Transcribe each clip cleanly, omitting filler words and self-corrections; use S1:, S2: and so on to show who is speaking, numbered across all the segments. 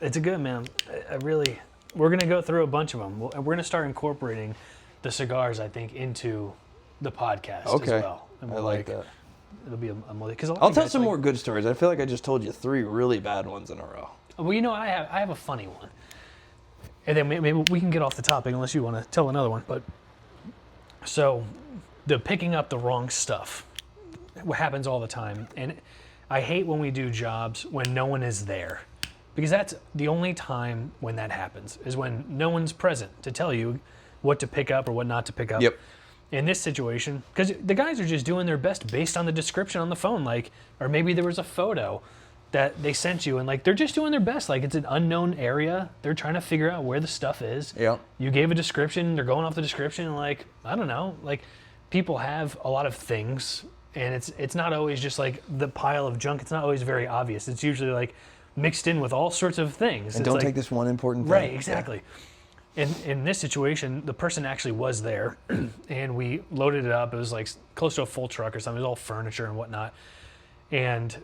S1: It's a good, man. We're going to go through a bunch of them. We're going to start incorporating the cigars, I think, into the podcast as well. And
S2: I like that.
S1: It'll be a because
S2: I'll tell some more good stories. I feel like I just told you 3 really bad ones in a row.
S1: Well, I have a funny one, and then maybe we can get off the topic unless you want to tell another one. But so the picking up the wrong stuff happens all the time, and I hate when we do jobs when no one is there, because that's the only time when that happens is when no one's present to tell you what to pick up or what not to pick up.
S2: Yep.
S1: In this situation, because the guys are just doing their best based on the description on the phone, like, or maybe there was a photo that they sent you, and like they're just doing their best. Like, it's an unknown area. They're trying to figure out where the stuff is.
S2: Yeah.
S1: You gave a description. They're going off the description. And like, I don't know. Like, people have a lot of things, and it's not always just like the pile of junk. It's not always very obvious. It's usually like mixed in with all sorts of things.
S2: And don't take this one important thing.
S1: Right. Exactly. Yeah. In this situation, the person actually was there, and we loaded it up. It was like close to a full truck or something. It was all furniture and whatnot. And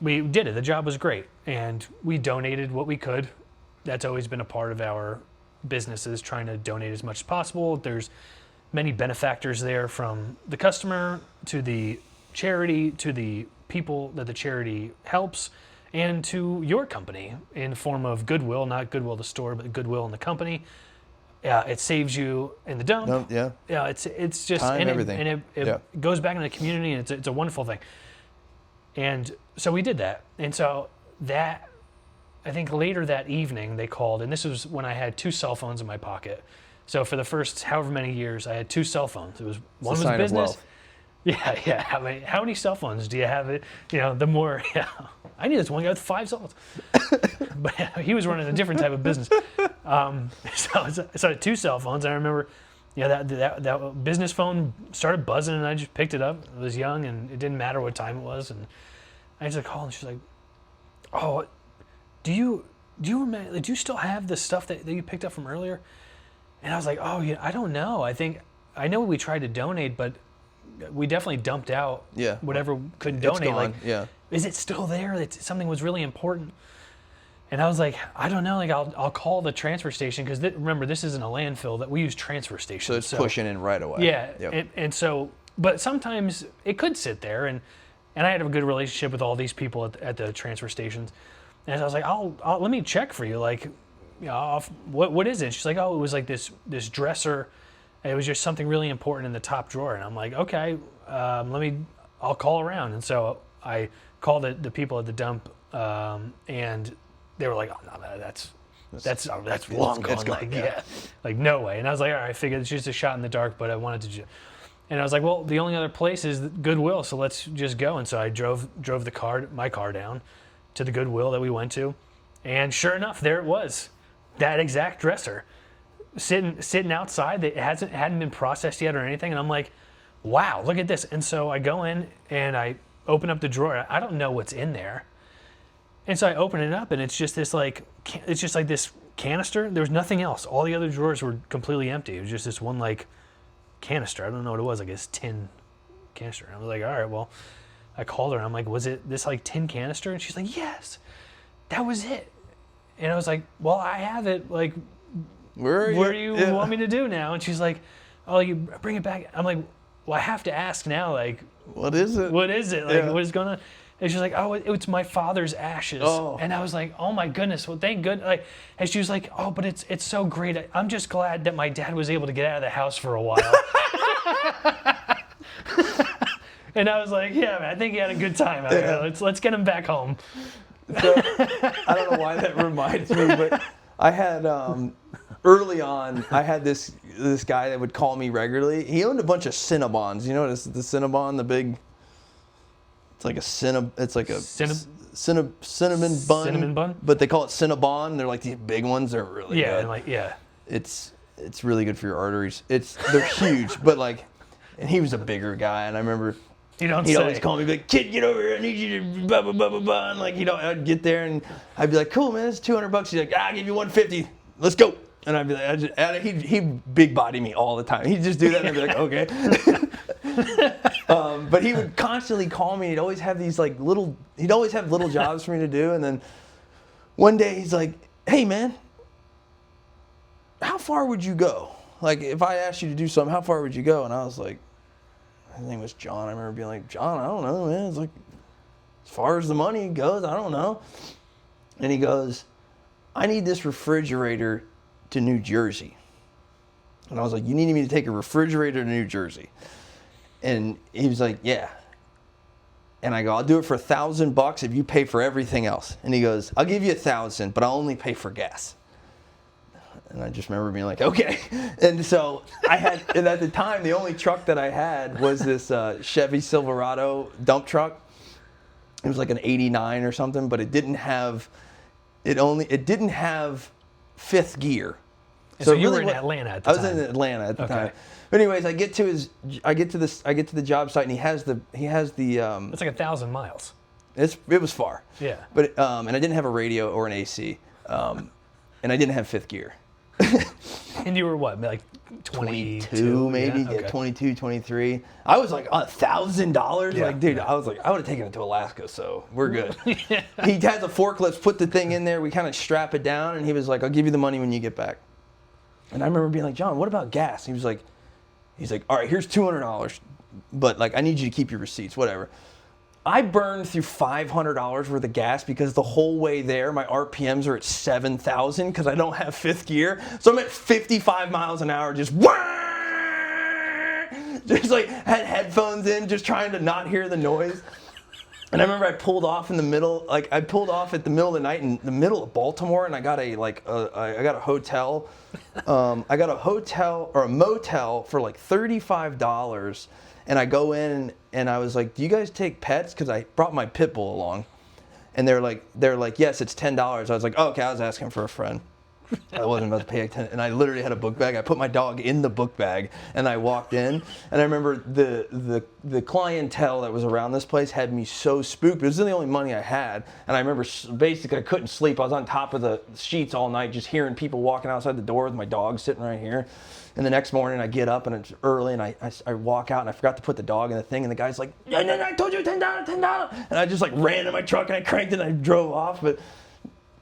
S1: we did it. The job was great. And we donated what we could. That's always been a part of our businesses, trying to donate as much as possible. There's many benefactors there, from the customer to the charity to the people that the charity helps, and to your company in the form of goodwill, not goodwill the store, but goodwill in the company. It saves you in the dump.
S2: Yeah.
S1: Yeah, it's just
S2: time,
S1: and
S2: everything.
S1: It goes back into the community, and it's a wonderful thing. And so we did that. And so that, I think later that evening they called, and this was when I had 2 cell phones in my pocket. So for the first however many years, I had 2 cell phones. It was one was
S2: sign
S1: business.
S2: Of wealth.
S1: Yeah. How many cell phones do you have? The more. Yeah, I knew this one guy with 5 cell phones, but he was running a different type of business. So I had 2 cell phones. I remember, that business phone started buzzing, and I just picked it up. I was young, and it didn't matter what time it was, and I just called, and she's like, "Oh, do you remember? Do you still have the stuff that you picked up from earlier?" And I was like, "Oh, yeah, I don't know. I know we tried to donate, but." We definitely dumped out whatever couldn't donate.
S2: Gone.
S1: Like, is it still there? Something was really important. And I was like, I don't know. Like, I'll call the transfer station, because remember, this isn't a landfill. That we use transfer stations.
S2: So it's pushing in right away.
S1: Yeah.
S2: Yep.
S1: And so, but sometimes it could sit there, and I had a good relationship with all these people at the transfer stations. And I was like, I'll let me check for you. Like, what is it? And she's like, oh, it was like this dresser. It was just something really important in the top drawer. And I'm like, okay, I'll call around. And so I called the people at the dump, and they were like, oh, no, that's long gone. Like, yeah. Like, no way. And I was like, all right, I figured it's just a shot in the dark, but I wanted to and I was like, well, the only other place is Goodwill, so let's just go. And so I drove my car down to the Goodwill that we went to. And sure enough, there it was, that exact dresser. Sitting outside, that hadn't been processed yet or anything, and I'm like, wow, look at this. And so I go in and I open up the drawer. I don't know what's in there, and so I open it up, and it's just this this canister. There was nothing else. All the other drawers were completely empty. It was just this one like canister. I don't know what it was. I guess tin canister. And I was like, all right, well, I called her, and I'm like, was it this like tin canister? And she's like, yes, that was it. And I was like, well, I have it. Like, what do you want me to do now? And she's like, oh, you bring it back. I'm like, well, I have to ask now, like,
S2: what is it?
S1: What is it? Like, what is going on? And she's like, oh, it's my father's ashes. Oh. And I was like, oh my goodness, well, thank goodness. Like, and she was like, oh, but it's so great. I'm just glad that my dad was able to get out of the house for a while. And I was like, yeah, man, I think he had a good time out there. Let's get him back home.
S2: So, I don't know why that reminds me, but I had early on, I had this guy that would call me regularly. He owned a bunch of Cinnabons. You know what the Cinnabon, the big. It's like a cinnamon bun.
S1: Cinnamon bun.
S2: But they call it Cinnabon. They're like these big ones. They're really good. It's really good for your arteries. They're huge, but like, and he was a bigger guy, and I remember. He'd always call me, like, kid, get over here, I need you to blah, blah, blah, blah, blah. And like, I'd get there and I'd be like, cool, man, it's $200. He's like, I'll give you $150. Let's go. And I'd be like, he'd big body me all the time. He'd just do that and I'd be like, okay. But he would constantly call me. He'd always have these like he'd always have little jobs for me to do. And then one day he's like, hey, man, how far would you go? Like, if I asked you to do something, how far would you go? And I was like, his name was John. I remember being like, John, I don't know, man. It's like, as far as the money goes, I don't know. And he goes, I need this refrigerator to New Jersey. And I was like, you need me to take a refrigerator to New Jersey? And he was like, yeah. And I go, I'll do it for $1,000 if you pay for everything else. And he goes, I'll give you $1,000, but I'll only pay for gas. And I just remember being like, okay. And so and at the time, the only truck that I had was this Chevy Silverado dump truck. It was like an 89 or something, but it didn't have fifth gear.
S1: So you were in Atlanta at the time.
S2: I was in Atlanta at the time. But anyways, I get to the job site, and he has the.
S1: It's like 1,000 miles.
S2: It was far.
S1: Yeah.
S2: But and I didn't have a radio or an AC, and I didn't have fifth gear.
S1: And you were what, like
S2: 22 maybe? Yeah, okay. 22, 23. I was like $1,000. Like, dude, I was like, I would have taken it to Alaska, so we're good. Yeah. He had the forklift, put the thing in there, we kind of strap it down, and he was like, I'll give you the money when you get back. And I remember being like, John, what about gas? He's like, all right, here's $200, but like, I need you to keep your receipts, whatever. I burned through $500 worth of gas because the whole way there, my RPMs are at 7,000 because I don't have fifth gear. So I'm at 55 miles an hour, just like had headphones in, just trying to not hear the noise. And I remember I pulled off in the middle, like I pulled off at the middle of the night in the middle of Baltimore, and I got a hotel. I got a hotel or a motel for like $35. And I go in and I was like, do you guys take pets? Because I brought my pit bull along. And they're like, yes, it's $10. I was like, oh, okay, I was asking for a friend. I wasn't about to pay attention. And I literally had a book bag. I put my dog in the book bag and I walked in. And I remember the clientele that was around this place had me so spooked. It was the only money I had. And I remember basically I couldn't sleep. I was on top of the sheets all night just hearing people walking outside the door with my dog sitting right here. And the next morning I get up and it's early and I walk out and I forgot to put the dog in the thing and the guy's like, no, I told you $10. And I just like ran in my truck and I cranked it and I drove off. But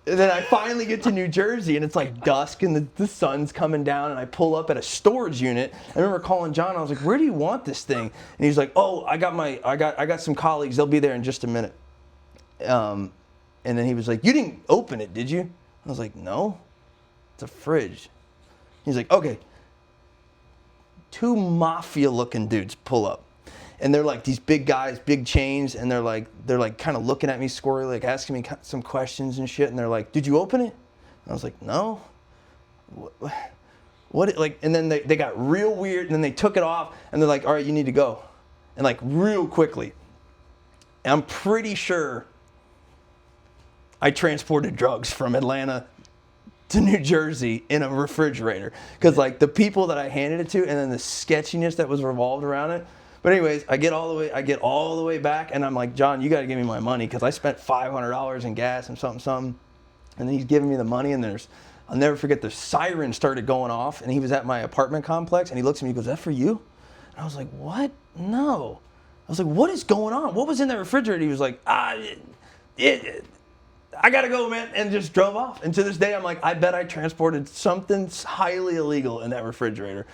S2: then I finally get to New Jersey and it's like dusk and the sun's coming down and I pull up at a storage unit. I remember calling John. I was like, where do you want this thing? And he's like, oh, I got some colleagues. They'll be there in just a minute. And then he was like, you didn't open it, did you? I was like, no, it's a fridge. He's like, okay. 2 mafia-looking dudes pull up, and they're like these big guys, big chains, and they're like kind of looking at me squirrely, like asking me some questions and shit. And they're like, "Did you open it?" And I was like, "No." What? Like, and then they got real weird, and then they took it off, and they're like, "All right, you need to go," and like real quickly. And I'm pretty sure I transported drugs from Atlanta to New Jersey in a refrigerator, because like the people that I handed it to and then the sketchiness that was revolved around it. But anyways, I get all the way back and I'm like, John, you got to give me my money because I spent $500 in gas and something. And then he's giving me the money and I'll never forget, the siren started going off and he was at my apartment complex and he looks at me and goes, is that for you? And I was like, what? No. I was like, what is going on? What was in that refrigerator? He was like, I gotta go, man, and just drove off. And to this day, I'm like, I bet I transported something highly illegal in that refrigerator.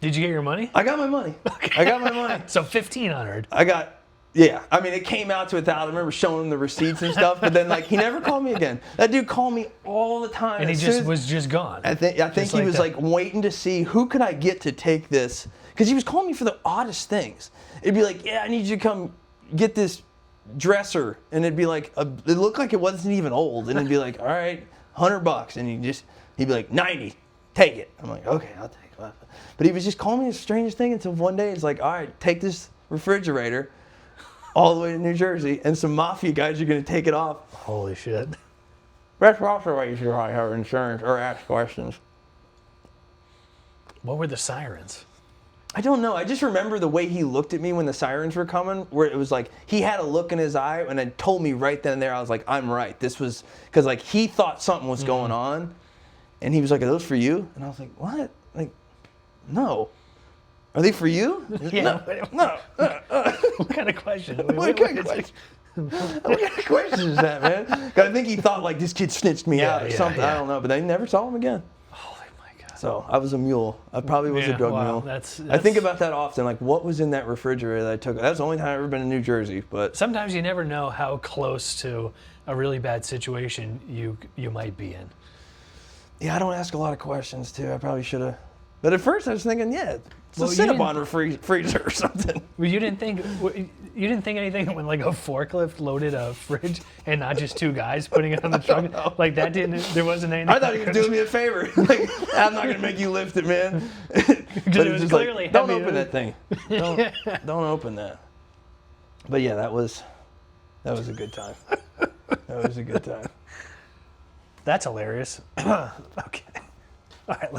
S1: Did you get your money?
S2: I got my money. Okay. I got my money.
S1: So $1,500.
S2: Yeah. I mean, it came out to $1,000. I remember showing him the receipts and stuff, but then like he never called me again. That dude called me all the time.
S1: And he was just gone.
S2: I think he was like waiting to see who could I get to take this, because he was calling me for the oddest things. It'd be like, yeah, I need you to come get this dresser, and it'd be like it looked like it wasn't even old, and it'd be like, all right, $100, and he'd be like, 90, take it. I'm like, okay, I'll take it. But he was just calling me the strangest thing until one day it's like, all right, take this refrigerator all the way to New Jersey, and some mafia guys are going to take it off.
S1: Holy shit.
S2: That's also why you should probably have insurance or ask questions.
S1: What were the sirens?
S2: I don't know. I just remember the way he looked at me when the sirens were coming, where it was like he had a look in his eye and it told me right then and there, I was like, I'm right. This was because like he thought something was going on, and he was like, are those for you? And I was like, what? Like, no. Are they for you?
S1: Yeah.
S2: No.
S1: What kind of question?
S2: What kind of question? What kind of question is that, man? 'Cause I think he thought like this kid snitched me out or something. Yeah. I don't know, but they never saw him again.
S1: Holy my God.
S2: So I was a mule. I probably was a drug mule.
S1: That's
S2: I think about that often. Like, what was in that refrigerator that I took? That's the only time I've ever been in New Jersey. But
S1: sometimes you never know how close to a really bad situation you might be in.
S2: Yeah, I don't ask a lot of questions too. I probably should have. But at first I was thinking, yeah, it's a Cinnabon freezer or something.
S1: Well, you didn't think anything when like a forklift loaded a fridge and not just two guys putting it on the truck? Like that there wasn't anything.
S2: I thought he was doing me a favor. Like, I'm not gonna make you lift it, man. But
S1: it was clearly
S2: like, don't open that thing. Don't open that. But yeah, that was a good time. That was a good time.
S1: That's hilarious. Okay. All right.